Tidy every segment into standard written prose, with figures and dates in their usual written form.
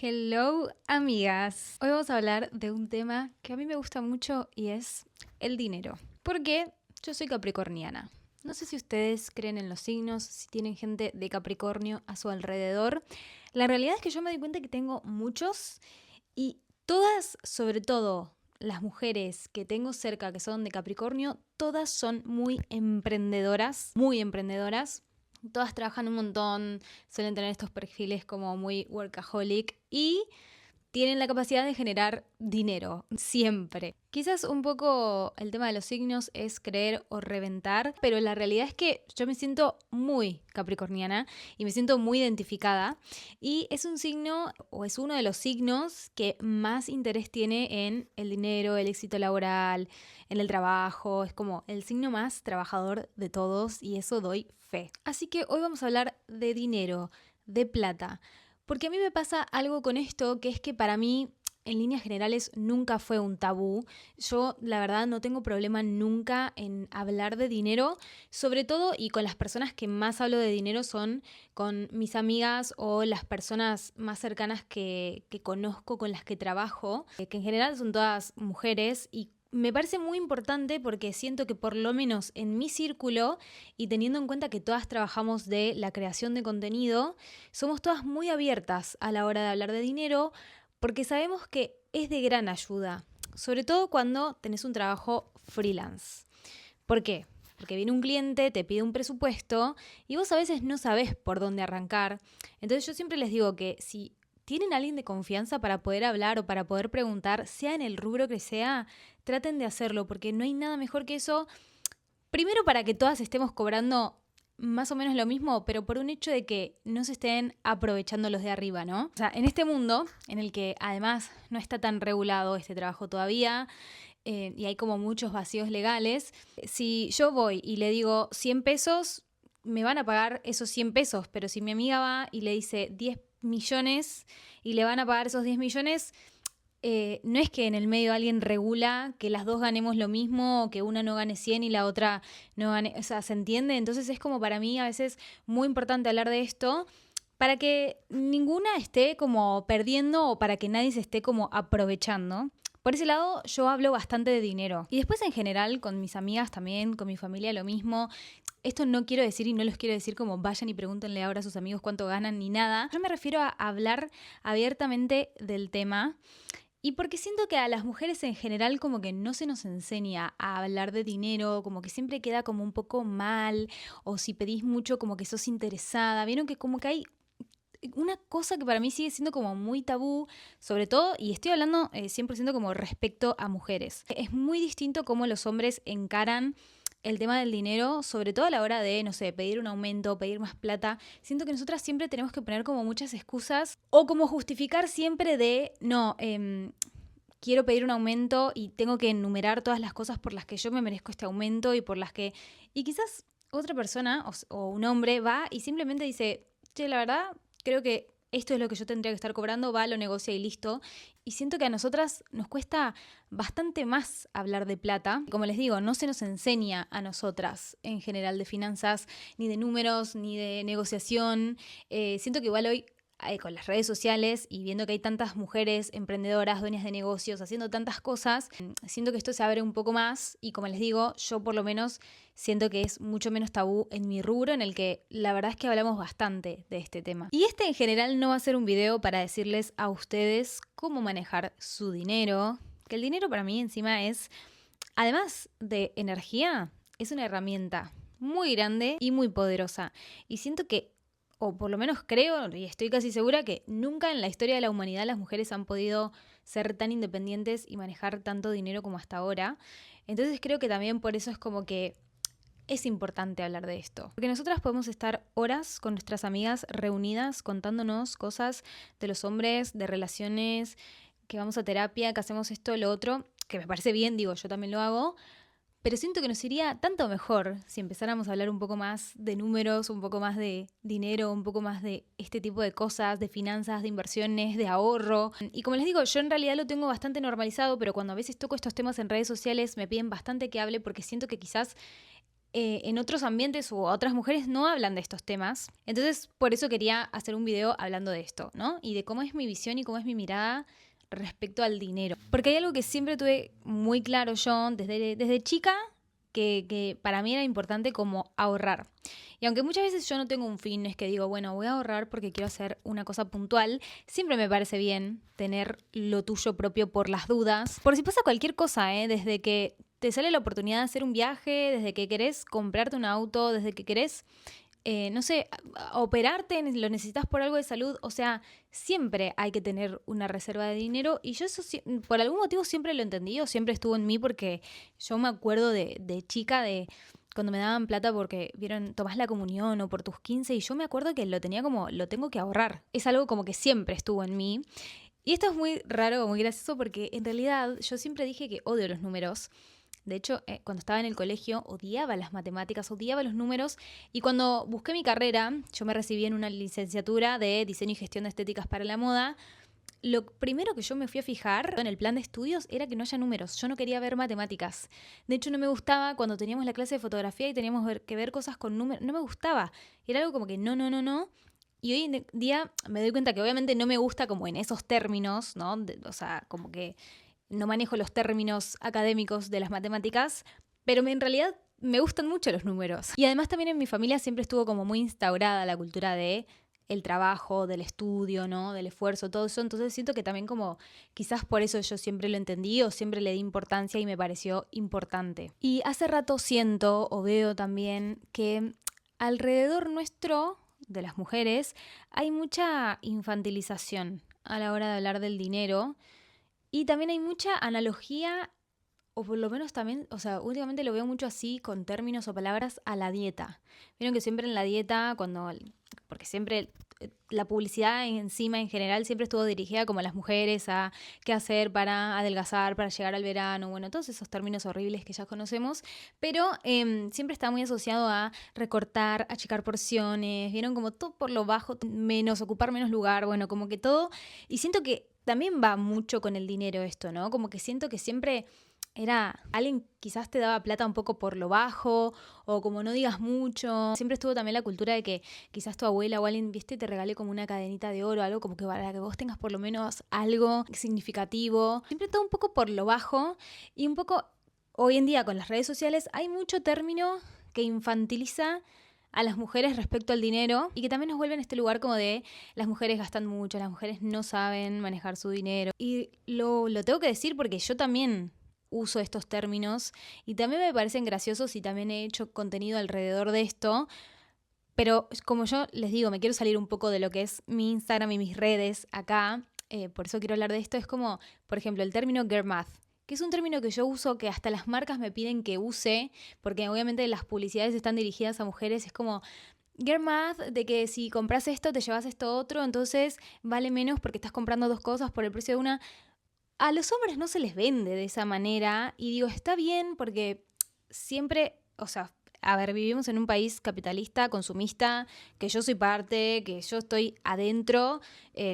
Hello, amigas. Hoy vamos a hablar de un tema que a mí me gusta mucho y es el dinero. Porque yo soy capricorniana. No sé si ustedes creen en los signos, si tienen gente de Capricornio a su alrededor. La realidad es que yo me doy cuenta que tengo muchos y todas, sobre todo las mujeres que tengo cerca que son de Capricornio, todas son muy emprendedoras, muy emprendedoras. Todas trabajan un montón, suelen tener estos perfiles como muy workaholic y tienen la capacidad de generar dinero, siempre. Quizás un poco el tema de los signos es creer o reventar, pero la realidad es que yo me siento muy capricorniana y me siento muy identificada. Y es un signo, o es uno de los signos que más interés tiene en el dinero, el éxito laboral, en el trabajo. Es como el signo más trabajador de todos y eso doy fe. Así que hoy vamos a hablar de dinero, de plata. Porque a mí me pasa algo con esto, que es que para mí, en líneas generales, nunca fue un tabú. Yo, la verdad, no tengo problema nunca en hablar de dinero, sobre todo, y con las personas que más hablo de dinero son con mis amigas o las personas más cercanas que conozco, con las que trabajo, que en general son todas mujeres y me parece muy importante porque siento que por lo menos en mi círculo y teniendo en cuenta que todas trabajamos de la creación de contenido, somos todas muy abiertas a la hora de hablar de dinero porque sabemos que es de gran ayuda, sobre todo cuando tenés un trabajo freelance. ¿Por qué? Porque viene un cliente, te pide un presupuesto y vos a veces no sabés por dónde arrancar. Entonces yo siempre les digo que si tienen a alguien de confianza para poder hablar o para poder preguntar, sea en el rubro que sea, traten de hacerlo porque no hay nada mejor que eso. Primero para que todas estemos cobrando más o menos lo mismo, pero por un hecho de que no se estén aprovechando los de arriba, ¿no? O sea, en este mundo en el que además no está tan regulado este trabajo todavía, y hay como muchos vacíos legales, si yo voy y le digo 100 pesos, me van a pagar esos 100 pesos, pero si mi amiga va y le dice 10 millones y le van a pagar esos 10 millones, no es que en el medio alguien regula que las dos ganemos lo mismo o que una no gane 100 y la otra no gane, o sea, ¿se entiende? Entonces es como para mí a veces muy importante hablar de esto para que ninguna esté como perdiendo o para que nadie se esté como aprovechando. Por ese lado yo hablo bastante de dinero. Y después en general con mis amigas también, con mi familia lo mismo. Esto no quiero decir y no los quiero decir como vayan y pregúntenle ahora a sus amigos cuánto ganan ni nada. Yo me refiero a hablar abiertamente del tema. Y porque siento que a las mujeres en general como que no se nos enseña a hablar de dinero, como que siempre queda como un poco mal, o si pedís mucho como que sos interesada. Vieron que como que hay una cosa que para mí sigue siendo como muy tabú, sobre todo, y estoy hablando 100% como respecto a mujeres. Es muy distinto cómo los hombres encaran el tema del dinero, sobre todo a la hora de, no sé, pedir un aumento, pedir más plata. Siento que nosotras siempre tenemos que poner como muchas excusas o como justificar siempre de, no, quiero pedir un aumento y tengo que enumerar todas las cosas por las que yo me merezco este aumento y por las que... Y quizás otra persona o un hombre va y simplemente dice, che, la verdad, creo que esto es lo que yo tendría que estar cobrando, va, lo negocia y listo. Y siento que a nosotras nos cuesta bastante más hablar de plata. Como les digo, no se nos enseña a nosotras en general de finanzas, ni de números, ni de negociación. Siento que igual hoy con las redes sociales y viendo que hay tantas mujeres emprendedoras, dueñas de negocios, haciendo tantas cosas, siento que esto se abre un poco más y como les digo, yo por lo menos siento que es mucho menos tabú en mi rubro en el que la verdad es que hablamos bastante de este tema. Y este en general no va a ser un video para decirles a ustedes cómo manejar su dinero, que el dinero para mí encima es, además de energía, es una herramienta muy grande y muy poderosa. Y siento que o por lo menos creo y estoy casi segura que nunca en la historia de la humanidad las mujeres han podido ser tan independientes y manejar tanto dinero como hasta ahora. Entonces creo que también por eso es como que es importante hablar de esto. Porque nosotras podemos estar horas con nuestras amigas reunidas contándonos cosas de los hombres, de relaciones, que vamos a terapia, que hacemos esto, lo otro, que me parece bien, digo, yo también lo hago. Pero siento que nos iría tanto mejor si empezáramos a hablar un poco más de números, un poco más de dinero, un poco más de este tipo de cosas, de finanzas, de inversiones, de ahorro. Y como les digo, yo en realidad lo tengo bastante normalizado, pero cuando a veces toco estos temas en redes sociales me piden bastante que hable porque siento que quizás en otros ambientes o otras mujeres no hablan de estos temas. Entonces, por eso quería hacer un video hablando de esto, ¿no? Y de cómo es mi visión y cómo es mi mirada respecto al dinero. Porque hay algo que siempre tuve muy claro yo desde chica, que para mí era importante como ahorrar. Y aunque muchas veces yo no tengo un fin, es que digo, bueno, voy a ahorrar porque quiero hacer una cosa puntual, siempre me parece bien tener lo tuyo propio por las dudas. Por si pasa cualquier cosa, desde que te sale la oportunidad de hacer un viaje, desde que querés comprarte un auto, desde que querés, no sé, operarte, lo necesitas por algo de salud, o sea, siempre hay que tener una reserva de dinero y yo eso por algún motivo siempre lo entendí o siempre estuvo en mí porque yo me acuerdo de chica de cuando me daban plata porque vieron, tomás la comunión o por tus 15 y yo me acuerdo que lo tenía como, lo tengo que ahorrar, es algo como que siempre estuvo en mí. Y esto es muy raro, muy gracioso porque en realidad yo siempre dije que odio los números. De hecho, cuando estaba en el colegio odiaba las matemáticas, odiaba los números y cuando busqué mi carrera, yo me recibí en una licenciatura de diseño y gestión de estéticas para la moda. Lo primero que yo me fui a fijar en el plan de estudios era que no haya números. Yo no quería ver matemáticas. De hecho, no me gustaba cuando teníamos la clase de fotografía y teníamos que ver cosas con números. No me gustaba. Era algo como que no, no, no, no. Y hoy en día me doy cuenta que obviamente no me gusta como en esos términos, ¿no? O sea, como que no manejo los términos académicos de las matemáticas, pero en realidad me gustan mucho los números. Y además también en mi familia siempre estuvo como muy instaurada la cultura de el trabajo, del estudio, ¿no? Del esfuerzo, todo eso. Entonces siento que también como quizás por eso yo siempre lo entendí o siempre le di importancia y me pareció importante. Y hace rato siento o veo también que alrededor nuestro, de las mujeres, hay mucha infantilización a la hora de hablar del dinero. Y también hay mucha analogía, o por lo menos también, o sea, últimamente lo veo mucho así con términos o palabras a la dieta. Vieron que siempre en la dieta, porque siempre la publicidad encima en general siempre estuvo dirigida como a las mujeres, a qué hacer para adelgazar, para llegar al verano, bueno, todos esos términos horribles que ya conocemos, pero siempre está muy asociado a recortar, achicar porciones, vieron como todo por lo bajo, ocupar menos lugar, bueno, como que todo, y siento que también va mucho con el dinero esto, ¿no? Como que siento que siempre era alguien quizás te daba plata un poco por lo bajo o como no digas mucho. Siempre estuvo también la cultura de que quizás tu abuela o alguien, viste, te regale como una cadenita de oro, algo como que para que vos tengas por lo menos algo significativo. Siempre todo un poco por lo bajo y un poco hoy en día con las redes sociales hay mucho término que infantiliza a las mujeres respecto al dinero y que también nos vuelve en este lugar como de las mujeres gastan mucho, las mujeres no saben manejar su dinero. Y lo tengo que decir porque yo también uso estos términos y también me parecen graciosos y también he hecho contenido alrededor de esto, pero como yo les digo, me quiero salir un poco de lo que es mi Instagram y mis redes acá, por eso quiero hablar de esto, es como, por ejemplo, el término girl math, que es un término que yo uso, que hasta las marcas me piden que use, porque obviamente las publicidades están dirigidas a mujeres, es como girl math, de que si compras esto te llevas esto otro, entonces vale menos porque estás comprando dos cosas por el precio de una. A los hombres no se les vende de esa manera y digo, está bien porque siempre, o sea, a ver, vivimos en un país capitalista, consumista, que yo soy parte, que yo estoy adentro,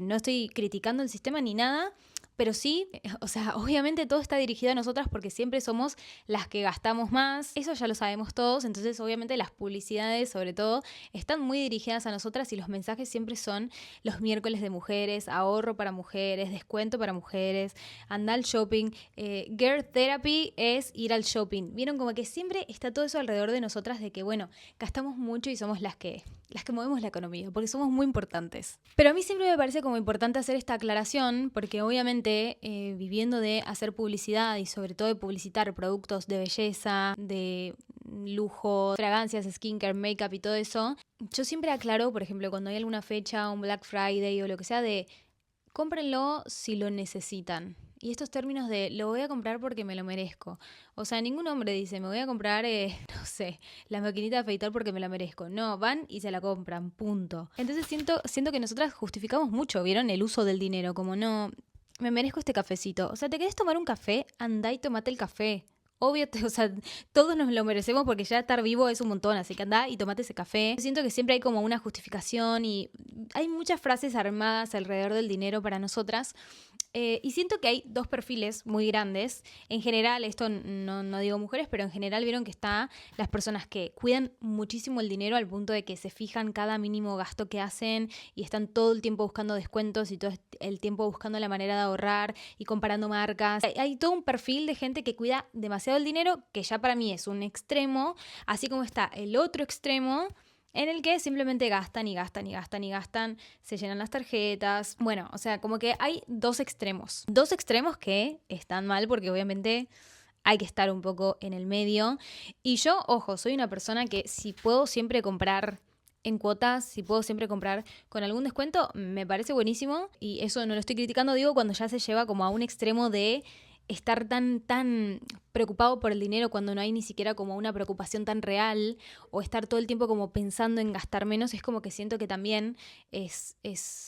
no estoy criticando el sistema ni nada, pero sí, o sea, obviamente todo está dirigido a nosotras porque siempre somos las que gastamos más, eso ya lo sabemos todos, entonces obviamente las publicidades sobre todo están muy dirigidas a nosotras y los mensajes siempre son los miércoles de mujeres, ahorro para mujeres, descuento para mujeres, anda al shopping, girl therapy es ir al shopping, vieron como que siempre está todo eso alrededor de nosotras de que bueno, gastamos mucho y somos las que movemos la economía, porque somos muy importantes. Pero a mí siempre me parece como importante hacer esta aclaración, porque obviamente viviendo de hacer publicidad y sobre todo de publicitar productos de belleza, de lujo, fragancias, skincare, makeup y todo eso, yo siempre aclaro, por ejemplo, cuando hay alguna fecha, un Black Friday o lo que sea, de cómprenlo si lo necesitan. Y estos términos de lo voy a comprar porque me lo merezco. O sea, ningún hombre dice, me voy a comprar, no sé, la maquinita de afeitar porque me la merezco. No, van y se la compran, punto. Entonces siento que nosotras justificamos mucho, ¿vieron? El uso del dinero, como no, me merezco este cafecito. O sea, ¿te querés tomar un café? Andá y tomate el café. Obvio, o sea, todos nos lo merecemos porque ya estar vivo es un montón, así que andá y tomate ese café. Siento que siempre hay como una justificación y hay muchas frases armadas alrededor del dinero para nosotras. Y siento que hay dos perfiles muy grandes. En general, esto no digo mujeres, pero en general vieron que está las personas que cuidan muchísimo el dinero al punto de que se fijan cada mínimo gasto que hacen y están todo el tiempo buscando descuentos y todo el tiempo buscando la manera de ahorrar y comparando marcas. Hay todo un perfil de gente que cuida demasiado el dinero, que ya para mí es un extremo, así como está el otro extremo en el que simplemente gastan y gastan y gastan y gastan, se llenan las tarjetas. Bueno, o sea, como que hay dos extremos. Dos extremos que están mal porque obviamente hay que estar un poco en el medio. Y yo, ojo, soy una persona que si puedo siempre comprar en cuotas, si puedo siempre comprar con algún descuento, me parece buenísimo. Y eso no lo estoy criticando, digo, cuando ya se lleva como a un extremo de estar tan preocupado por el dinero cuando no hay ni siquiera como una preocupación tan real, o estar todo el tiempo como pensando en gastar menos, es como que siento que también es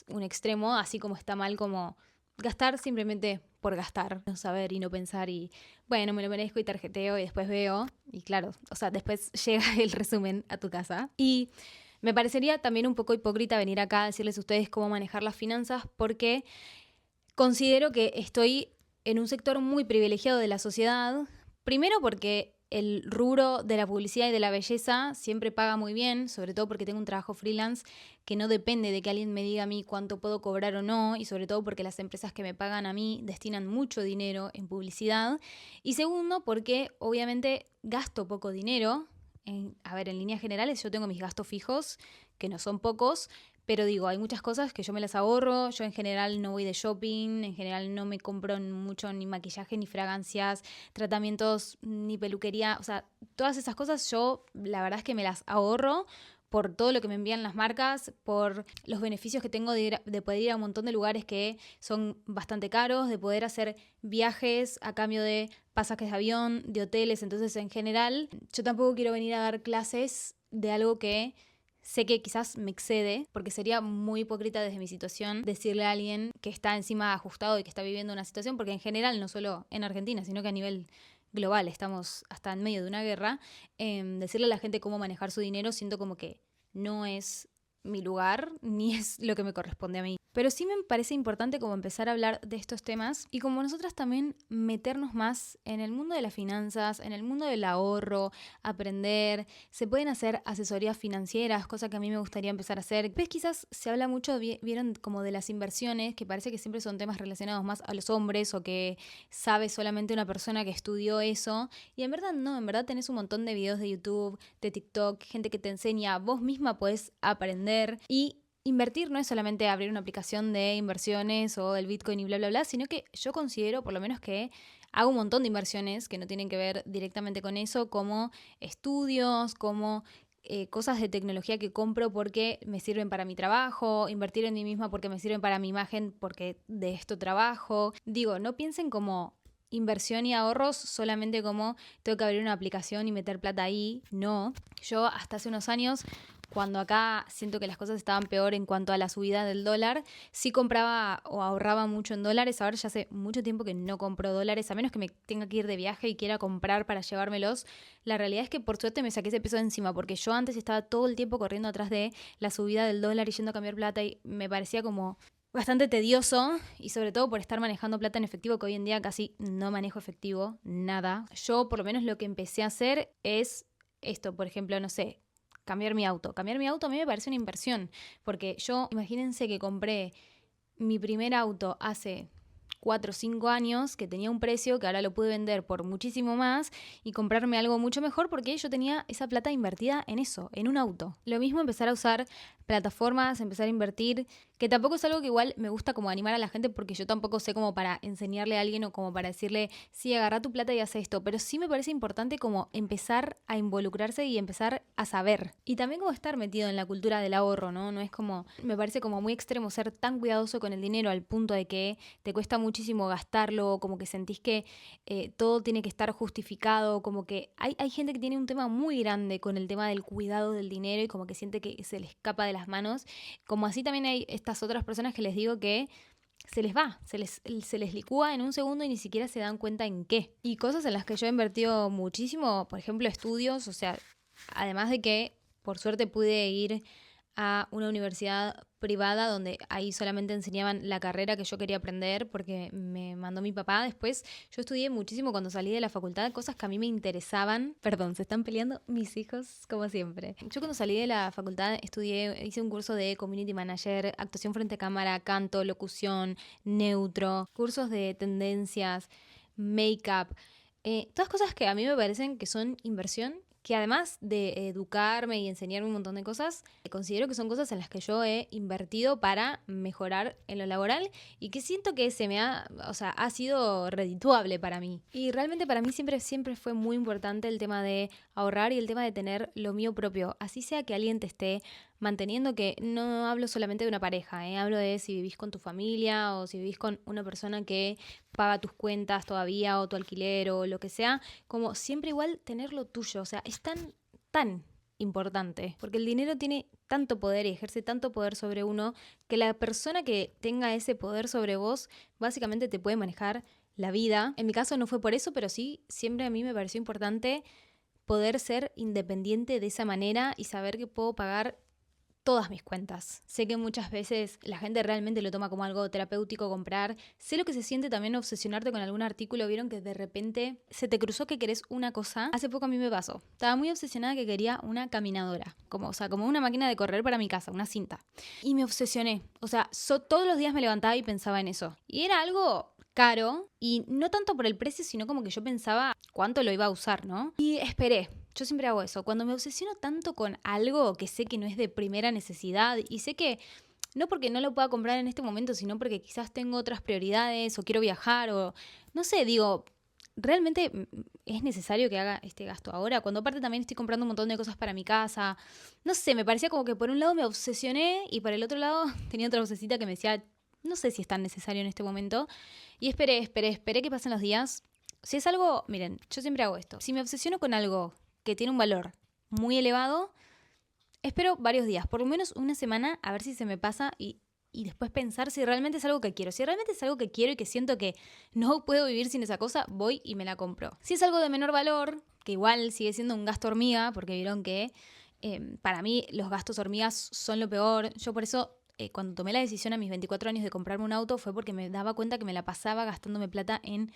un extremo, así como está mal como gastar simplemente por gastar, no saber y no pensar y bueno, me lo merezco y tarjeteo y después veo y claro, o sea, después llega el resumen a tu casa. Y me parecería también un poco hipócrita venir acá a decirles a ustedes cómo manejar las finanzas porque considero que estoy en un sector muy privilegiado de la sociedad. Primero porque el rubro de la publicidad y de la belleza siempre paga muy bien, sobre todo porque tengo un trabajo freelance que no depende de que alguien me diga a mí cuánto puedo cobrar o no, y sobre todo porque las empresas que me pagan a mí destinan mucho dinero en publicidad. Y segundo, porque obviamente gasto poco dinero. En líneas generales yo tengo mis gastos fijos, que no son pocos, pero digo, hay muchas cosas que yo me las ahorro, yo en general no voy de shopping, en general no me compro mucho ni maquillaje, ni fragancias, tratamientos, ni peluquería, o sea, todas esas cosas yo la verdad es que me las ahorro por todo lo que me envían las marcas, por los beneficios que tengo de poder ir a un montón de lugares que son bastante caros, de poder hacer viajes a cambio de pasajes de avión, de hoteles, entonces en general yo tampoco quiero venir a dar clases de algo que sé que quizás me excede, porque sería muy hipócrita desde mi situación decirle a alguien que está encima ajustado y que está viviendo una situación, porque en general, no solo en Argentina, sino que a nivel global, estamos hasta en medio de una guerra, decirle a la gente cómo manejar su dinero siento como que no es mi lugar, ni es lo que me corresponde a mí. Pero sí me parece importante como empezar a hablar de estos temas y como nosotras también meternos más en el mundo de las finanzas, en el mundo del ahorro, aprender. Se pueden hacer asesorías financieras, cosa que a mí me gustaría empezar a hacer. Pues quizás se habla mucho, vieron como de las inversiones, que parece que siempre son temas relacionados más a los hombres o que sabe solamente una persona que estudió eso. Y en verdad no, en verdad tenés un montón de videos de YouTube, de TikTok, gente que te enseña, vos misma podés aprender y invertir no es solamente abrir una aplicación de inversiones o el Bitcoin y bla, bla, bla, sino que yo considero por lo menos que hago un montón de inversiones que no tienen que ver directamente con eso, como estudios, como cosas de tecnología que compro porque me sirven para mi trabajo, invertir en mí misma porque me sirven para mi imagen porque de esto trabajo. Digo, no piensen como inversión y ahorros solamente como tengo que abrir una aplicación y meter plata ahí. No, yo hasta hace unos años, cuando acá siento que las cosas estaban peor en cuanto a la subida del dólar, sí compraba o ahorraba mucho en dólares. Ahora ya hace mucho tiempo que no compro dólares, a menos que me tenga que ir de viaje y quiera comprar para llevármelos. La realidad es que por suerte me saqué ese peso de encima, porque yo antes estaba todo el tiempo corriendo atrás de la subida del dólar y yendo a cambiar plata y me parecía como bastante tedioso, y sobre todo por estar manejando plata en efectivo, que hoy en día casi no manejo efectivo, nada. Yo por lo menos lo que empecé a hacer es esto, por ejemplo, no sé, cambiar mi auto. Cambiar mi auto a mí me parece una inversión, porque yo, imagínense que compré mi primer auto hace 4 o 5 años, que tenía un precio que ahora lo pude vender por muchísimo más y comprarme algo mucho mejor porque yo tenía esa plata invertida en eso, en un auto. Lo mismo empezar a usar plataformas, empezar a invertir, que tampoco es algo que igual me gusta como animar a la gente porque yo tampoco sé como para enseñarle a alguien o como para decirle, sí, agarra tu plata y haz esto, pero sí me parece importante como empezar a involucrarse y empezar a saber. Y también como estar metido en la cultura del ahorro, ¿no? No es como, me parece como muy extremo ser tan cuidadoso con el dinero al punto de que te cuesta muchísimo gastarlo, como que sentís que todo tiene que estar justificado, como que hay gente que tiene un tema muy grande con el tema del cuidado del dinero y como que siente que se le escapa de las manos, como así también hay estas otras personas que les digo que se les va, se les licúa en un segundo y ni siquiera se dan cuenta en qué. Y cosas en las que yo he invertido muchísimo, por ejemplo, estudios, o sea, además de que por suerte pude ir a una universidad privada donde ahí solamente enseñaban la carrera que yo quería aprender porque me mandó mi papá. Después yo estudié muchísimo cuando salí de la facultad, cosas que a mí me interesaban. Perdón, se están peleando mis hijos como siempre. Yo cuando salí de la facultad hice un curso de Community Manager, actuación frente a cámara, canto, locución, neutro, cursos de tendencias, make-up, todas cosas que a mí me parecen que son inversión, que además de educarme y enseñarme un montón de cosas, considero que son cosas en las que yo he invertido para mejorar en lo laboral y que siento que ha sido redituable para mí. Y realmente para mí siempre fue muy importante el tema de ahorrar y el tema de tener lo mío propio, así sea que alguien te esté manteniendo, que no hablo solamente de una pareja, hablo de si vivís con tu familia o si vivís con una persona que paga tus cuentas todavía o tu alquiler o lo que sea, como siempre igual tener lo tuyo, o sea, es tan importante, porque el dinero tiene tanto poder y ejerce tanto poder sobre uno que la persona que tenga ese poder sobre vos básicamente te puede manejar la vida. En mi caso no fue por eso, pero sí, siempre a mí me pareció importante poder ser independiente de esa manera y saber que puedo pagar todas mis cuentas. Sé que muchas veces la gente realmente lo toma como algo terapéutico comprar. Sé lo que se siente también obsesionarte con algún artículo. Vieron que de repente se te cruzó que querés una cosa. Hace poco a mí me pasó. Estaba muy obsesionada que quería una caminadora. Como una máquina de correr para mi casa, una cinta. Y me obsesioné. Todos los días me levantaba y pensaba en eso. Y era algo caro. Y no tanto por el precio, sino como que yo pensaba cuánto lo iba a usar, ¿no? Y esperé. Yo siempre hago eso. Cuando me obsesiono tanto con algo que sé que no es de primera necesidad y sé que no porque no lo pueda comprar en este momento, sino porque quizás tengo otras prioridades o quiero viajar o no sé, digo, ¿realmente es necesario que haga este gasto ahora? Cuando aparte también estoy comprando un montón de cosas para mi casa. No sé, me parecía como que por un lado me obsesioné y por el otro lado tenía otra vocecita que me decía, no sé si es tan necesario en este momento. Y esperé que pasen los días. Si es algo, miren, yo siempre hago esto. Si me obsesiono con algo que tiene un valor muy elevado, espero varios días, por lo menos una semana, a ver si se me pasa y después pensar si realmente es algo que quiero. Si realmente es algo que quiero y que siento que no puedo vivir sin esa cosa, voy y me la compro. Si es algo de menor valor, que igual sigue siendo un gasto hormiga, porque vieron que para mí los gastos hormigas son lo peor. Yo por eso cuando tomé la decisión a mis 24 años de comprarme un auto fue porque me daba cuenta que me la pasaba gastándome plata en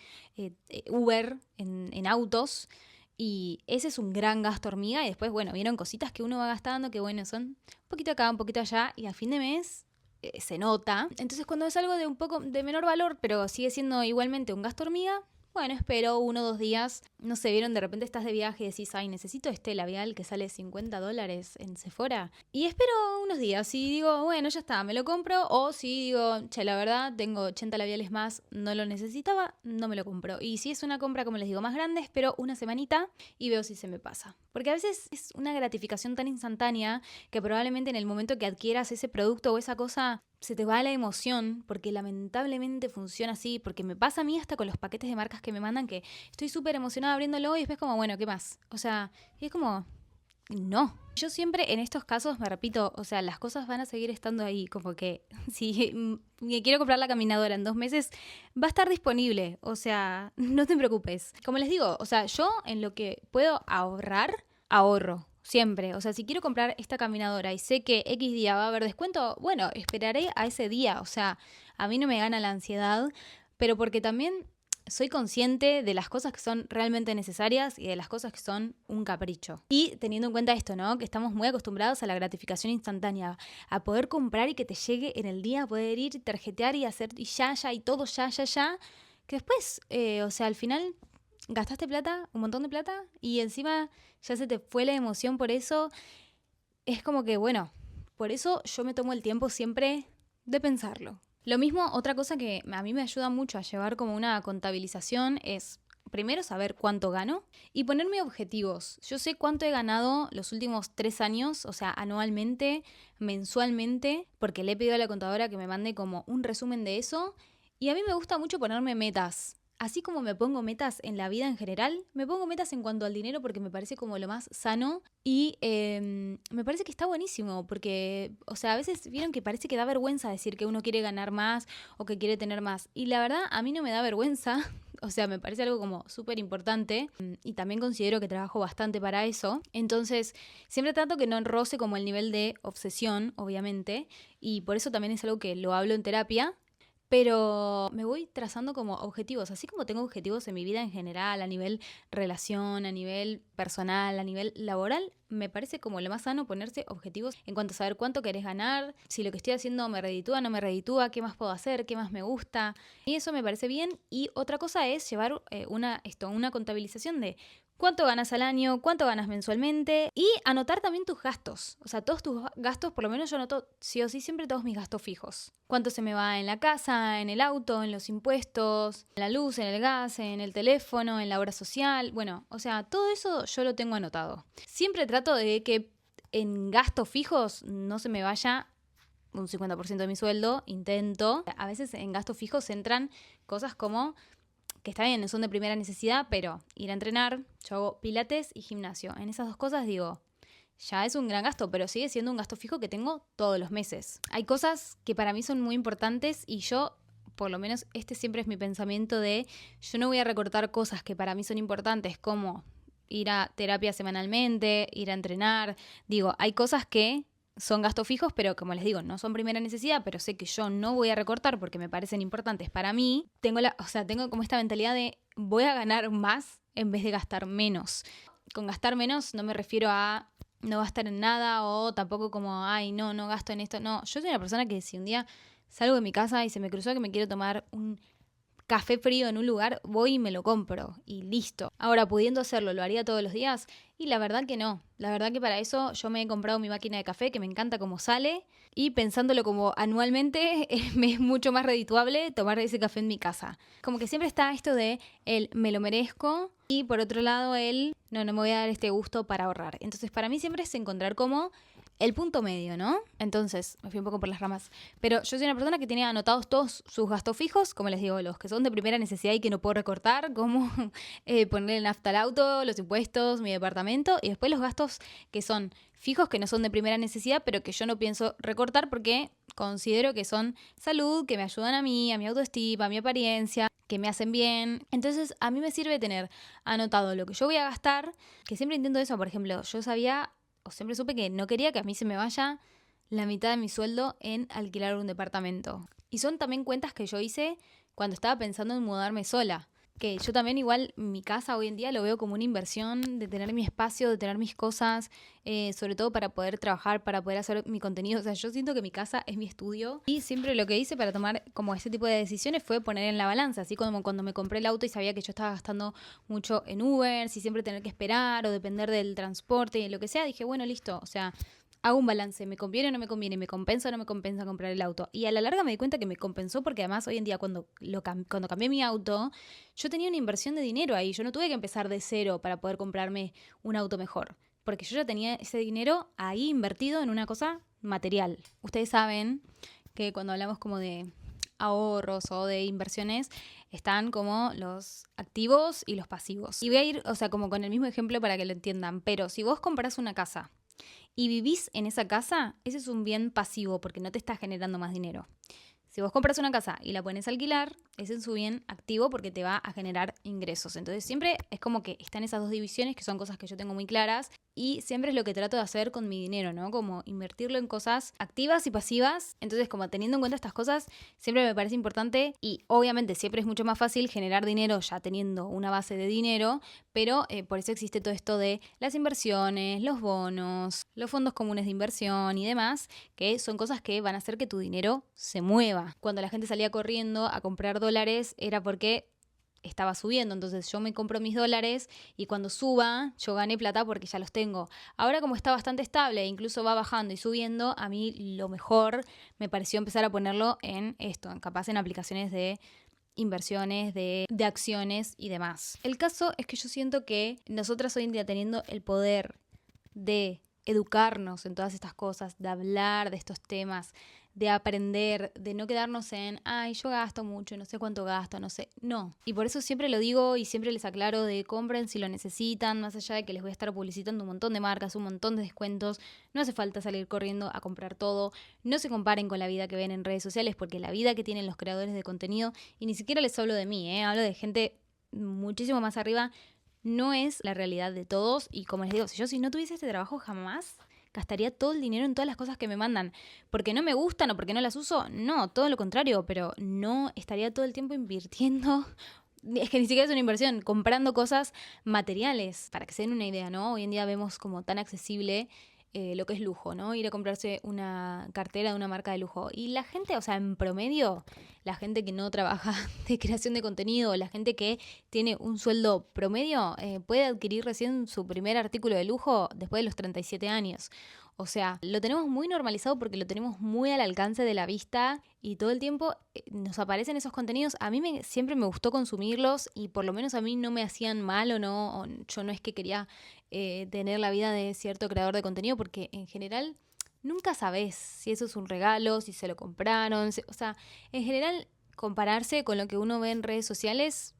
Uber, en autos. Y ese es un gran gasto hormiga y después, bueno, vieron cositas que uno va gastando que, bueno, son un poquito acá, un poquito allá y a fin de mes se nota. Entonces cuando es algo de un poco de menor valor, pero sigue siendo igualmente un gasto hormiga, bueno, espero 1 o 2 días. No sé, vieron, de repente estás de viaje y decís, ay, necesito este labial que sale $50 en Sephora. Y espero unos días y digo, bueno, ya está, me lo compro. O si digo, che, la verdad, tengo 80 labiales más, no lo necesitaba, no me lo compro. Y si es una compra, como les digo, más grande, espero una semanita y veo si se me pasa. Porque a veces es una gratificación tan instantánea que probablemente en el momento que adquieras ese producto o esa cosa se te va la emoción, porque lamentablemente funciona así, porque me pasa a mí hasta con los paquetes de marcas que me mandan, que estoy súper emocionada abriéndolo y después como, bueno, ¿qué más? O sea, es como, no. Yo siempre en estos casos me repito, o sea, las cosas van a seguir estando ahí, como que si me quiero comprar la caminadora en 2 meses, va a estar disponible, o sea, no te preocupes. Como les digo, o sea, yo en lo que puedo ahorrar, ahorro. Siempre, o sea, si quiero comprar esta caminadora y sé que X día va a haber descuento, bueno, esperaré a ese día, o sea, a mí no me gana la ansiedad, pero porque también soy consciente de las cosas que son realmente necesarias y de las cosas que son un capricho. Y teniendo en cuenta esto, ¿no? Que estamos muy acostumbrados a la gratificación instantánea, a poder comprar y que te llegue en el día, a poder ir, tarjetear y hacer y ya, y todo ya, que después, o sea, al final gastaste plata, un montón de plata, y encima ya se te fue la emoción por eso. Es como que, bueno, por eso yo me tomo el tiempo siempre de pensarlo. Lo mismo, otra cosa que a mí me ayuda mucho a llevar como una contabilización es primero saber cuánto gano y ponerme objetivos. Yo sé cuánto he ganado los últimos 3 años, o sea, anualmente, mensualmente, porque le he pedido a la contadora que me mande como un resumen de eso. Y a mí me gusta mucho ponerme metas. así como me pongo metas en la vida en general, me pongo metas en cuanto al dinero porque me parece como lo más sano y me parece que está buenísimo porque, o sea, a veces vieron que parece que da vergüenza decir que uno quiere ganar más o que quiere tener más. Y la verdad, a mí no me da vergüenza. O sea, me parece algo como súper importante y también considero que trabajo bastante para eso. Entonces, siempre trato que no roce como el nivel de obsesión, obviamente, y por eso también es algo que lo hablo en terapia. Pero me voy trazando como objetivos, así como tengo objetivos en mi vida en general, a nivel relación, a nivel personal, a nivel laboral, me parece como lo más sano ponerse objetivos en cuanto a saber cuánto querés ganar, si lo que estoy haciendo me reditúa, no me reditúa, qué más puedo hacer, qué más me gusta. Y eso me parece bien. Y otra cosa es llevar una contabilización de cuánto ganas al año, cuánto ganas mensualmente y anotar también tus gastos. O sea, todos tus gastos, por lo menos yo anoto sí o sí siempre todos mis gastos fijos. Cuánto se me va en la casa, en el auto, en los impuestos, en la luz, en el gas, en el teléfono, en la obra social. Bueno, o sea, todo eso yo lo tengo anotado. Siempre trato de que en gastos fijos no se me vaya un 50% de mi sueldo, intento. A veces en gastos fijos entran cosas como que está bien, no son de primera necesidad, pero ir a entrenar, yo hago pilates y gimnasio. En esas dos cosas digo, ya es un gran gasto, pero sigue siendo un gasto fijo que tengo todos los meses. Hay cosas que para mí son muy importantes y yo, por lo menos este siempre es mi pensamiento de, yo no voy a recortar cosas que para mí son importantes como ir a terapia semanalmente, ir a entrenar. Digo, hay cosas que son gastos fijos, pero como les digo, no son primera necesidad, pero sé que yo no voy a recortar porque me parecen importantes para mí. Tengo como esta mentalidad de voy a ganar más en vez de gastar menos. Con gastar menos no me refiero a no gastar en nada o tampoco como, ay, no gasto en esto. No, yo soy una persona que si un día salgo de mi casa y se me cruzó que me quiero tomar un café frío en un lugar, voy y me lo compro y listo. Ahora, pudiendo hacerlo, ¿lo haría todos los días? Y la verdad que no. La verdad que para eso yo me he comprado mi máquina de café, que me encanta cómo sale, y pensándolo como anualmente, me es mucho más redituable tomar ese café en mi casa. Como que siempre está esto de el me lo merezco y por otro lado el no me voy a dar este gusto para ahorrar. Entonces para mí siempre es encontrar como el punto medio, ¿no? Entonces, me fui un poco por las ramas. Pero yo soy una persona que tiene anotados todos sus gastos fijos, como les digo, los que son de primera necesidad y que no puedo recortar, como ponerle nafta al auto, los impuestos, mi departamento, y después los gastos que son fijos, que no son de primera necesidad, pero que yo no pienso recortar porque considero que son salud, que me ayudan a mí, a mi autoestima, a mi apariencia, que me hacen bien. Entonces, a mí me sirve tener anotado lo que yo voy a gastar, que siempre intento eso. Por ejemplo, yo sabía o siempre supe que no quería que a mí se me vaya la mitad de mi sueldo en alquilar un departamento. Y son también cuentas que yo hice cuando estaba pensando en mudarme sola. Que yo también igual mi casa hoy en día lo veo como una inversión de tener mi espacio, de tener mis cosas, sobre todo para poder trabajar, para poder hacer mi contenido. O sea, yo siento que mi casa es mi estudio y siempre lo que hice para tomar como ese tipo de decisiones fue poner en la balanza, así como cuando me compré el auto y sabía que yo estaba gastando mucho en Uber, y siempre tener que esperar o depender del transporte y lo que sea, dije, bueno, listo, o sea, hago un balance, me conviene o no me conviene, me compensa o no me compensa comprar el auto. Y a la larga me di cuenta que me compensó porque además hoy en día cuando cambié mi auto, yo tenía una inversión de dinero ahí. Yo no tuve que empezar de cero para poder comprarme un auto mejor. Porque yo ya tenía ese dinero ahí invertido en una cosa material. Ustedes saben que cuando hablamos como de ahorros o de inversiones, están como los activos y los pasivos. Y voy a ir, o sea, como con el mismo ejemplo para que lo entiendan. Pero si vos compras una casa y vivís en esa casa, ese es un bien pasivo porque no te está generando más dinero. Si vos compras una casa y la pones a alquilar, ese es su bien activo porque te va a generar ingresos. Entonces siempre es como que están esas dos divisiones que son cosas que yo tengo muy claras y siempre es lo que trato de hacer con mi dinero, ¿no? Como invertirlo en cosas activas y pasivas. Entonces como teniendo en cuenta estas cosas, siempre me parece importante y obviamente siempre es mucho más fácil generar dinero ya teniendo una base de dinero, pero por eso existe todo esto de las inversiones, los bonos, los fondos comunes de inversión y demás, que son cosas que van a hacer que tu dinero se mueva. Cuando la gente salía corriendo a comprar dólares era porque estaba subiendo, entonces yo me compro mis dólares y cuando suba yo gané plata porque ya los tengo. Ahora como está bastante estable e incluso va bajando y subiendo, a mí lo mejor me pareció empezar a ponerlo en esto, capaz en aplicaciones de inversiones, de acciones y demás. El caso es que yo siento que nosotras hoy en día teniendo el poder de educarnos en todas estas cosas, de hablar de estos temas, de aprender, de no quedarnos en, ay, yo gasto mucho, no sé cuánto gasto, no sé. No. Y por eso siempre lo digo y siempre les aclaro de compren si lo necesitan, más allá de que les voy a estar publicitando un montón de marcas, un montón de descuentos. No hace falta salir corriendo a comprar todo. No se comparen con la vida que ven en redes sociales, porque la vida que tienen los creadores de contenido, y ni siquiera les hablo de mí, hablo de gente muchísimo más arriba, no es la realidad de todos. Y como les digo, si no tuviese este trabajo jamás gastaría todo el dinero en todas las cosas que me mandan. ¿Porque no me gustan o porque no las uso? No, todo lo contrario, pero no estaría todo el tiempo invirtiendo. Es que ni siquiera es una inversión, comprando cosas materiales. Para que se den una idea, ¿no? Hoy en día vemos como tan accesible lo que es lujo, ¿no? Ir a comprarse una cartera de una marca de lujo. Y la gente, o sea, en promedio, la gente que no trabaja de creación de contenido, la gente que tiene un sueldo promedio, puede adquirir recién su primer artículo de lujo después de los 37 años. O sea, lo tenemos muy normalizado porque lo tenemos muy al alcance de la vista y todo el tiempo nos aparecen esos contenidos. A mí siempre me gustó consumirlos y por lo menos a mí no me hacían mal o yo no es que quería tener la vida de cierto creador de contenido porque en general nunca sabes si eso es un regalo, si se lo compraron. O sea, en general compararse con lo que uno ve en redes sociales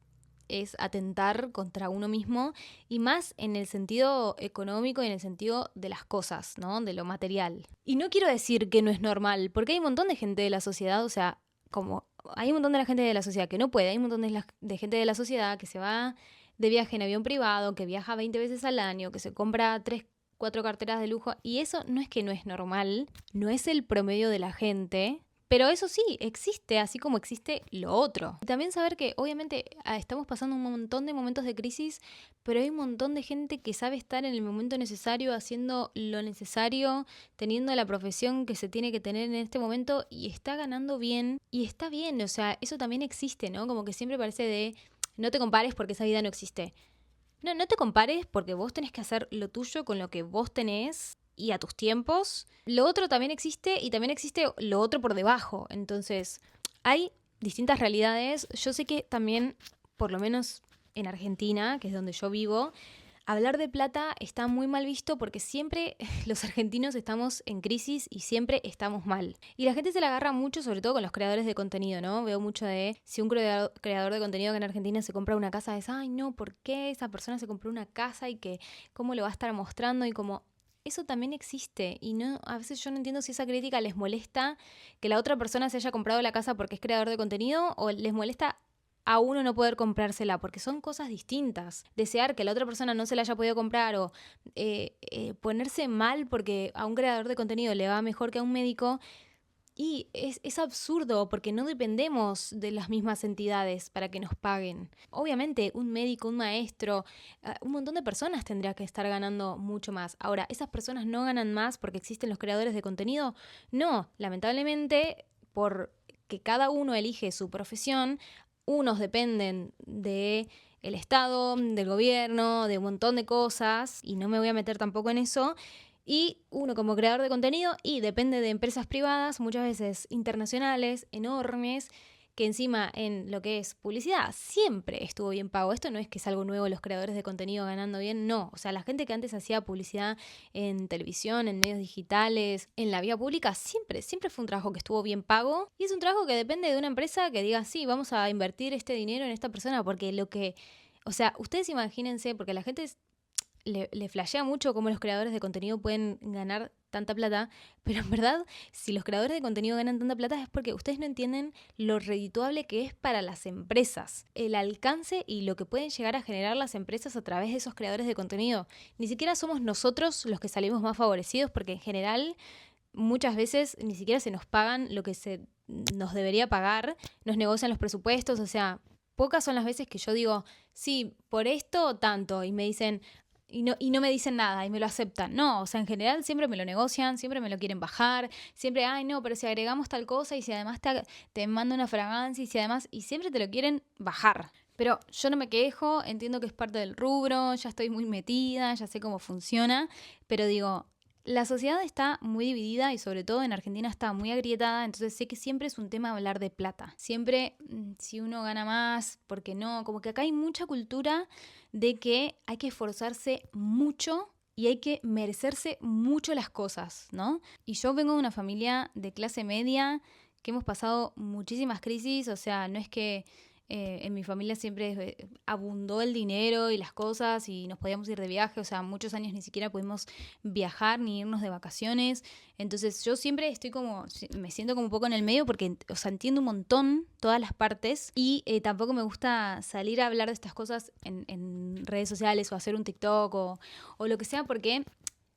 es atentar contra uno mismo y más en el sentido económico y en el sentido de las cosas, ¿no? De lo material. Y no quiero decir que no es normal, porque hay un montón de gente de la sociedad, o sea, como hay un montón de la gente de la sociedad que no puede, hay un montón de gente de la sociedad que se va de viaje en avión privado, que viaja 20 veces al año, que se compra 3, 4 carteras de lujo, y eso no es que no es normal, no es el promedio de la gente. Pero eso sí, existe, así como existe lo otro. Y también saber que obviamente estamos pasando un montón de momentos de crisis, pero hay un montón de gente que sabe estar en el momento necesario, haciendo lo necesario, teniendo la profesión que se tiene que tener en este momento y está ganando bien. Y está bien, o sea, eso también existe, ¿no? Como que siempre parece de, no te compares porque esa vida no existe. No te compares porque vos tenés que hacer lo tuyo con lo que vos tenés y a tus tiempos. Lo otro también existe y también existe lo otro por debajo. Entonces, hay distintas realidades. Yo sé que también, por lo menos en Argentina, que es donde yo vivo, hablar de plata está muy mal visto porque siempre los argentinos estamos en crisis y siempre estamos mal. Y la gente se la agarra mucho, sobre todo con los creadores de contenido, ¿no? Veo mucho de si un creador de contenido que en Argentina se compra una casa, es, ay, no, ¿por qué esa persona se compró una casa y que cómo lo va a estar mostrando? Y como eso también existe y no, a veces yo no entiendo si esa crítica les molesta que la otra persona se haya comprado la casa porque es creador de contenido o les molesta a uno no poder comprársela, porque son cosas distintas. Desear que la otra persona no se la haya podido comprar o ponerse mal porque a un creador de contenido le va mejor que a un médico. Y es absurdo porque no dependemos de las mismas entidades para que nos paguen. Obviamente, un médico, un maestro, un montón de personas tendría que estar ganando mucho más. Ahora, ¿esas personas no ganan más porque existen los creadores de contenido? No, lamentablemente, porque cada uno elige su profesión, unos dependen de el Estado, del gobierno, de un montón de cosas, y no me voy a meter tampoco en eso. Y uno como creador de contenido y depende de empresas privadas, muchas veces internacionales, enormes, que encima en lo que es publicidad siempre estuvo bien pago. Esto no es que es algo nuevo los creadores de contenido ganando bien, no. O sea, la gente que antes hacía publicidad en televisión, en medios digitales, en la vía pública, siempre fue un trabajo que estuvo bien pago. Y es un trabajo que depende de una empresa que diga, sí, vamos a invertir este dinero en esta persona porque o sea, ustedes imagínense, porque la gente le flashea mucho cómo los creadores de contenido pueden ganar tanta plata, pero en verdad, si los creadores de contenido ganan tanta plata es porque ustedes no entienden lo redituable que es para las empresas, el alcance y lo que pueden llegar a generar las empresas a través de esos creadores de contenido. Ni siquiera somos nosotros los que salimos más favorecidos porque en general muchas veces ni siquiera se nos pagan lo que se nos debería pagar, nos negocian los presupuestos, o sea, pocas son las veces que yo digo, sí, por esto tanto, y me dicen, y no me dicen nada y me lo aceptan. No, o sea, en general siempre me lo negocian, siempre me lo quieren bajar, siempre, ay, no, pero si agregamos tal cosa y si además te mando una fragancia y si además, y siempre te lo quieren bajar. Pero yo no me quejo, entiendo que es parte del rubro, ya estoy muy metida, ya sé cómo funciona, pero digo, la sociedad está muy dividida y sobre todo en Argentina está muy agrietada, entonces sé que siempre es un tema hablar de plata. Siempre, si uno gana más, ¿por qué no? Como que acá hay mucha cultura de que hay que esforzarse mucho y hay que merecerse mucho las cosas, ¿no? Y yo vengo de una familia de clase media que hemos pasado muchísimas crisis, o sea, no es que en mi familia siempre abundó el dinero y las cosas y nos podíamos ir de viaje, o sea, muchos años ni siquiera pudimos viajar ni irnos de vacaciones. Entonces yo siempre estoy como, me siento como un poco en el medio porque, o sea, entiendo un montón todas las partes y tampoco me gusta salir a hablar de estas cosas en redes sociales o hacer un TikTok o lo que sea porque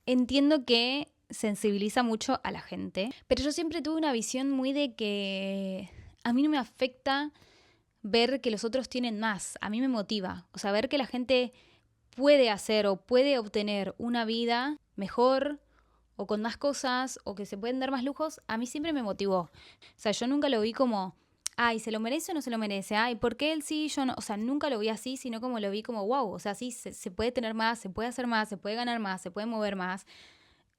entiendo que sensibiliza mucho a la gente, pero yo siempre tuve una visión muy de que a mí no me afecta ver que los otros tienen más, a mí me motiva, o sea, ver que la gente puede hacer o puede obtener una vida mejor o con más cosas o que se pueden dar más lujos, a mí siempre me motivó. O sea, yo nunca lo vi como, ay, ¿se lo merece o no se lo merece? Ay, ¿por qué él sí, yo no? O sea, nunca lo vi así, sino como lo vi como, wow, o sea, sí, se puede tener más, se puede hacer más, se puede ganar más, se puede mover más.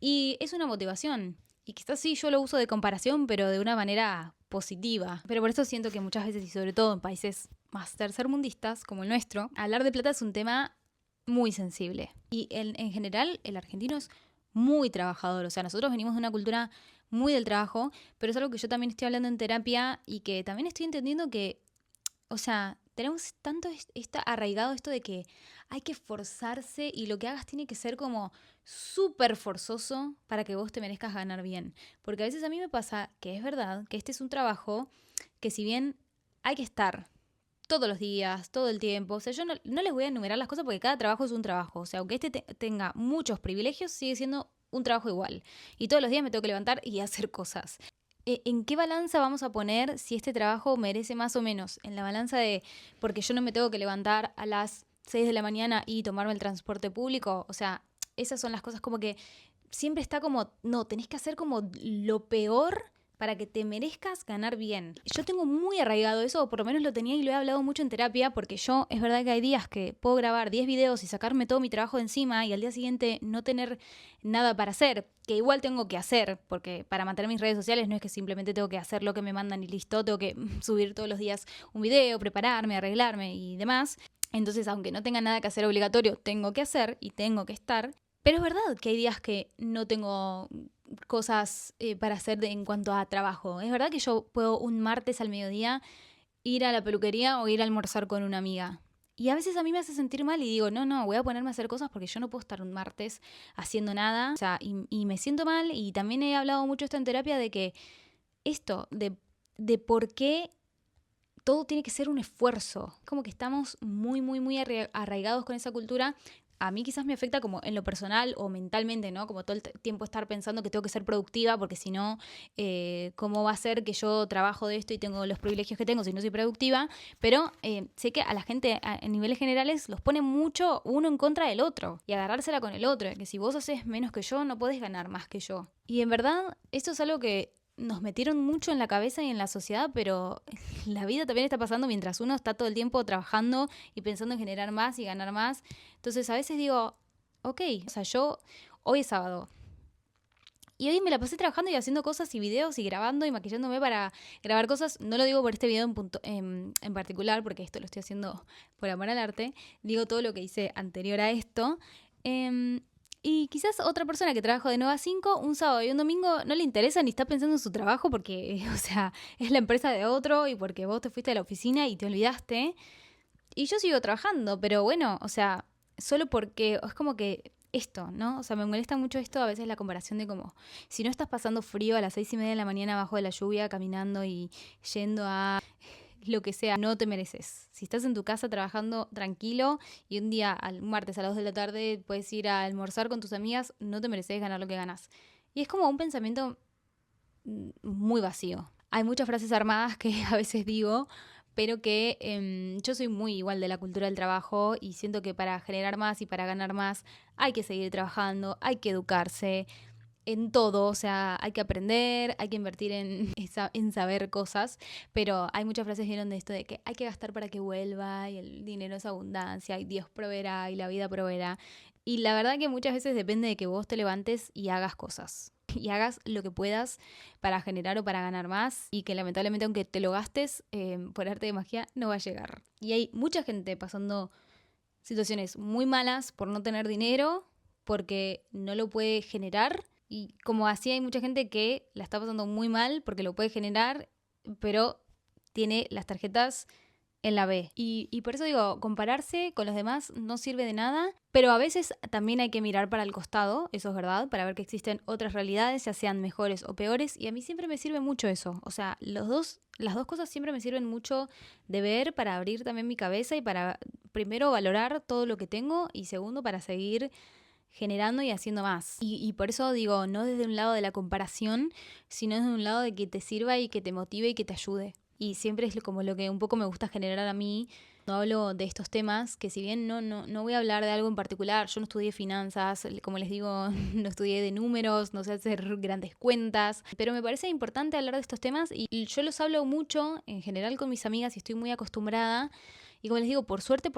Y es una motivación. Y quizás sí yo lo uso de comparación, pero de una manera positiva. Pero por eso siento que muchas veces, y sobre todo en países más tercermundistas como el nuestro, hablar de plata es un tema muy sensible. Y en general el argentino es muy trabajador. O sea, nosotros venimos de una cultura muy del trabajo, pero es algo que yo también estoy hablando en terapia y que también estoy entendiendo que, o sea, tenemos tanto está arraigado esto de que hay que forzarse y lo que hagas tiene que ser como súper forzoso para que vos te merezcas ganar bien. Porque a veces a mí me pasa que es verdad que este es un trabajo que si bien hay que estar todos los días, todo el tiempo, o sea, yo no les voy a enumerar las cosas porque cada trabajo es un trabajo. O sea, aunque este tenga muchos privilegios, sigue siendo un trabajo igual. Y todos los días me tengo que levantar y hacer cosas. ¿En qué balanza vamos a poner si este trabajo merece más o menos? En la balanza de, porque yo no me tengo que levantar a las 6 de la mañana y tomarme el transporte público. O sea, esas son las cosas como que siempre está como, no, tenés que hacer como lo peor para que te merezcas ganar bien. Yo tengo muy arraigado eso, o por lo menos lo tenía y lo he hablado mucho en terapia, porque yo, es verdad que hay días que puedo grabar 10 videos y sacarme todo mi trabajo de encima y al día siguiente no tener nada para hacer, que igual tengo que hacer, porque para mantener mis redes sociales no es que simplemente tengo que hacer lo que me mandan y listo, tengo que subir todos los días un video, prepararme, arreglarme y demás. Entonces, aunque no tenga nada que hacer obligatorio, tengo que hacer y tengo que estar. Pero es verdad que hay días que no tengo cosas para hacer en cuanto a trabajo. Es verdad que yo puedo un martes al mediodía ir a la peluquería o ir a almorzar con una amiga. Y a veces a mí me hace sentir mal y digo, no, voy a ponerme a hacer cosas porque yo no puedo estar un martes haciendo nada. O sea, y me siento mal y también he hablado mucho esto en terapia de que esto, de por qué todo tiene que ser un esfuerzo. Como que estamos muy arraigados con esa cultura. A mí quizás me afecta como en lo personal o mentalmente, ¿no? Como todo el tiempo estar pensando que tengo que ser productiva porque si no, ¿cómo va a ser que yo trabajo de esto y tengo los privilegios que tengo si no soy productiva? Pero sé que a la gente en niveles generales los pone mucho uno en contra del otro y agarrársela con el otro. Que si vos haces menos que yo, no podés ganar más que yo. Y en verdad, esto es algo que nos metieron mucho en la cabeza y en la sociedad, pero la vida también está pasando mientras uno está todo el tiempo trabajando y pensando en generar más y ganar más. Entonces a veces digo, ok, o sea, hoy es sábado. Y hoy me la pasé trabajando y haciendo cosas y videos y grabando y maquillándome para grabar cosas. No lo digo por este video en particular, porque esto lo estoy haciendo por amor al arte. Digo todo lo que hice anterior a esto. Y quizás otra persona que trabaja de 9 a 5, un sábado y un domingo, no le interesa ni está pensando en su trabajo porque, o sea, es la empresa de otro y porque vos te fuiste a la oficina y te olvidaste. Y yo sigo trabajando, pero bueno, o sea, solo porque es como que esto, ¿no? O sea, me molesta mucho esto a veces la comparación de como, si no estás pasando frío a las 6:30 de la mañana bajo de la lluvia, caminando y yendo a lo que sea, no te mereces. Si estás en tu casa trabajando tranquilo y un día, un martes a las 2 de la tarde, puedes ir a almorzar con tus amigas, no te mereces ganar lo que ganas. Y es como un pensamiento muy vacío. Hay muchas frases armadas que a veces digo, pero que yo soy muy igual de la cultura del trabajo y siento que para generar más y para ganar más hay que seguir trabajando, hay que educarse en todo, o sea, hay que aprender, hay que invertir en saber cosas, pero hay muchas frases que vieron de esto de que hay que gastar para que vuelva y el dinero es abundancia y Dios proveerá y la vida proveerá. Y la verdad que muchas veces depende de que vos te levantes y hagas cosas. Y hagas lo que puedas para generar o para ganar más y que lamentablemente aunque te lo gastes por arte de magia no va a llegar. Y hay mucha gente pasando situaciones muy malas por no tener dinero, porque no lo puede generar. Y como así hay mucha gente que la está pasando muy mal porque lo puede generar, pero tiene las tarjetas en la B. Y por eso digo, compararse con los demás no sirve de nada, pero a veces también hay que mirar para el costado, eso es verdad, para ver que existen otras realidades, ya sean mejores o peores, y a mí siempre me sirve mucho eso. O sea, las dos cosas siempre me sirven mucho de ver para abrir también mi cabeza y para, primero, valorar todo lo que tengo y segundo, para seguir generando y haciendo más. Y por eso digo, no desde un lado de la comparación, sino desde un lado de que te sirva y que te motive y que te ayude. Y siempre es como lo que un poco me gusta generar a mí cuando hablo de estos temas, que si bien no voy a hablar de algo en particular, yo no estudié finanzas, como les digo, no estudié de números, no sé hacer grandes cuentas, pero me parece importante hablar de estos temas y yo los hablo mucho en general con mis amigas y estoy muy acostumbrada. Y como les digo, por suerte,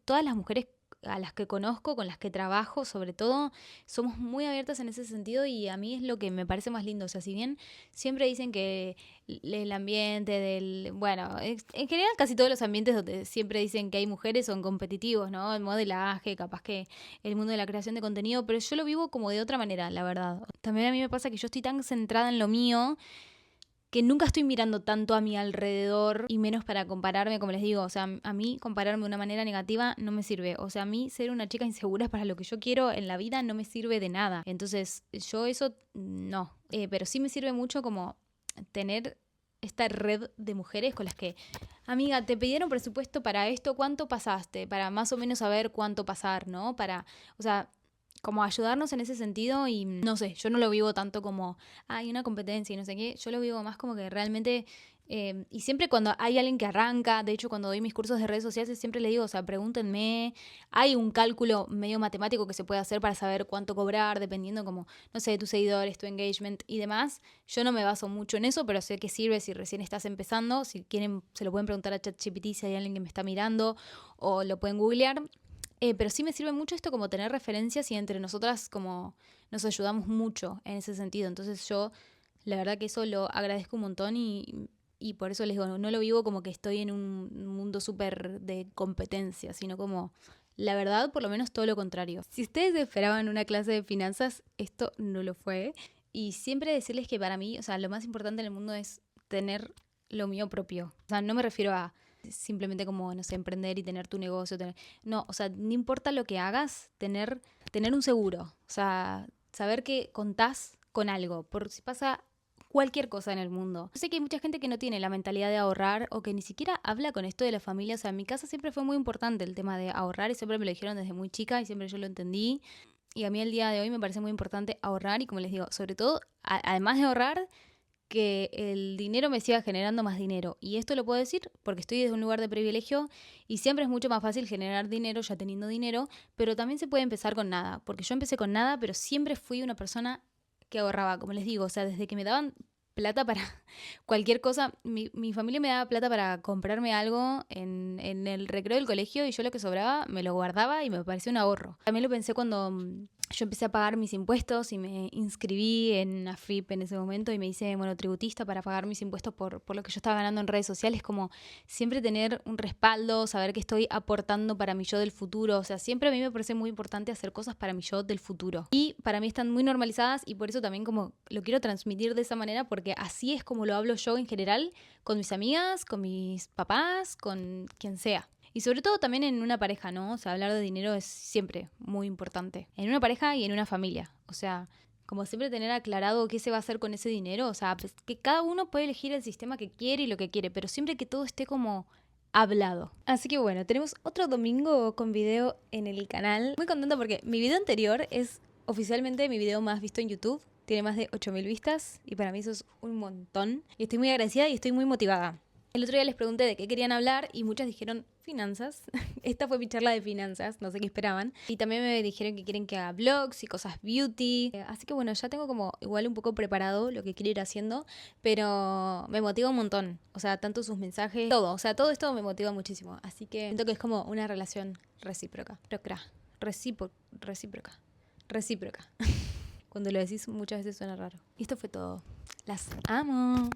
todas las mujeres a las que conozco, con las que trabajo, sobre todo, somos muy abiertas en ese sentido y a mí es lo que me parece más lindo. O sea, si bien siempre dicen que el ambiente bueno, en general casi todos los ambientes donde siempre dicen que hay mujeres son competitivos, ¿no? El modelaje, capaz que el mundo de la creación de contenido, pero yo lo vivo como de otra manera, la verdad. También a mí me pasa que yo estoy tan centrada en lo mío que nunca estoy mirando tanto a mi alrededor y menos para compararme, como les digo, o sea, a mí compararme de una manera negativa no me sirve, o sea, a mí ser una chica insegura para lo que yo quiero en la vida no me sirve de nada, entonces yo eso no, pero sí me sirve mucho como tener esta red de mujeres con las que, amiga, te pidieron presupuesto para esto, ¿cuánto pasaste? Para más o menos saber cuánto pasar, ¿no? O sea, como ayudarnos en ese sentido y no sé, yo no lo vivo tanto como hay una competencia y no sé qué, yo lo vivo más como que realmente, y siempre cuando hay alguien que arranca, de hecho cuando doy mis cursos de redes sociales siempre le digo, o sea, pregúntenme, hay un cálculo medio matemático que se puede hacer para saber cuánto cobrar, dependiendo como, no sé, de tus seguidores, tu engagement y demás, yo no me baso mucho en eso, pero sé que sirve si recién estás empezando, si quieren se lo pueden preguntar a ChatGPT si hay alguien que me está mirando o lo pueden googlear. Pero sí me sirve mucho esto como tener referencias y entre nosotras como nos ayudamos mucho en ese sentido. Entonces yo la verdad que eso lo agradezco un montón y por eso les digo, no lo vivo como que estoy en un mundo súper de competencia, sino como la verdad por lo menos todo lo contrario. Si ustedes esperaban una clase de finanzas, esto no lo fue. Y siempre decirles que para mí, o sea, lo más importante en el mundo es tener lo mío propio. O sea, no me refiero a simplemente como, no sé, emprender y tener tu negocio. No, o sea, no importa lo que hagas, tener un seguro. O sea, saber que contás con algo, por si pasa cualquier cosa en el mundo. Yo sé que hay mucha gente que no tiene la mentalidad de ahorrar o que ni siquiera habla con esto de la familia. O sea, en mi casa siempre fue muy importante el tema de ahorrar y siempre me lo dijeron desde muy chica y siempre yo lo entendí. Y a mí el día de hoy me parece muy importante ahorrar y como les digo, sobre todo, además de ahorrar, que el dinero me siga generando más dinero. Y esto lo puedo decir porque estoy desde un lugar de privilegio y siempre es mucho más fácil generar dinero ya teniendo dinero, pero también se puede empezar con nada, porque yo empecé con nada, pero siempre fui una persona que ahorraba, como les digo, o sea, desde que me daban plata para cualquier cosa, mi familia me daba plata para comprarme algo en el recreo del colegio y yo lo que sobraba me lo guardaba y me parecía un ahorro. También lo pensé cuando yo empecé a pagar mis impuestos y me inscribí en AFIP en ese momento y me hice monotributista para pagar mis impuestos por lo que yo estaba ganando en redes sociales, como siempre tener un respaldo, saber que estoy aportando para mi yo del futuro, o sea, siempre a mí me parece muy importante hacer cosas para mi yo del futuro. Y para mí están muy normalizadas y por eso también como lo quiero transmitir de esa manera porque así es como lo hablo yo en general con mis amigas, con mis papás, con quien sea. Y sobre todo también en una pareja, ¿no? O sea, hablar de dinero es siempre muy importante. En una pareja y en una familia. O sea, como siempre tener aclarado qué se va a hacer con ese dinero. O sea, pues que cada uno puede elegir el sistema que quiere y lo que quiere, pero siempre que todo esté como hablado. Así que bueno, tenemos otro domingo con video en el canal. Muy contenta porque mi video anterior es oficialmente mi video más visto en YouTube. Tiene más de 8.000 vistas y para mí eso es un montón. Y estoy muy agradecida y estoy muy motivada. El otro día les pregunté de qué querían hablar y muchas dijeron finanzas. Esta fue mi charla de finanzas, no sé qué esperaban. Y también me dijeron que quieren que haga vlogs y cosas beauty. Así que bueno, ya tengo como igual un poco preparado lo que quiero ir haciendo, pero me motiva un montón. O sea, tanto sus mensajes, todo. O sea, todo esto me motiva muchísimo. Así que siento que es como una relación recíproca. Recíproca. Cuando lo decís muchas veces suena raro. Y esto fue todo. Las amo.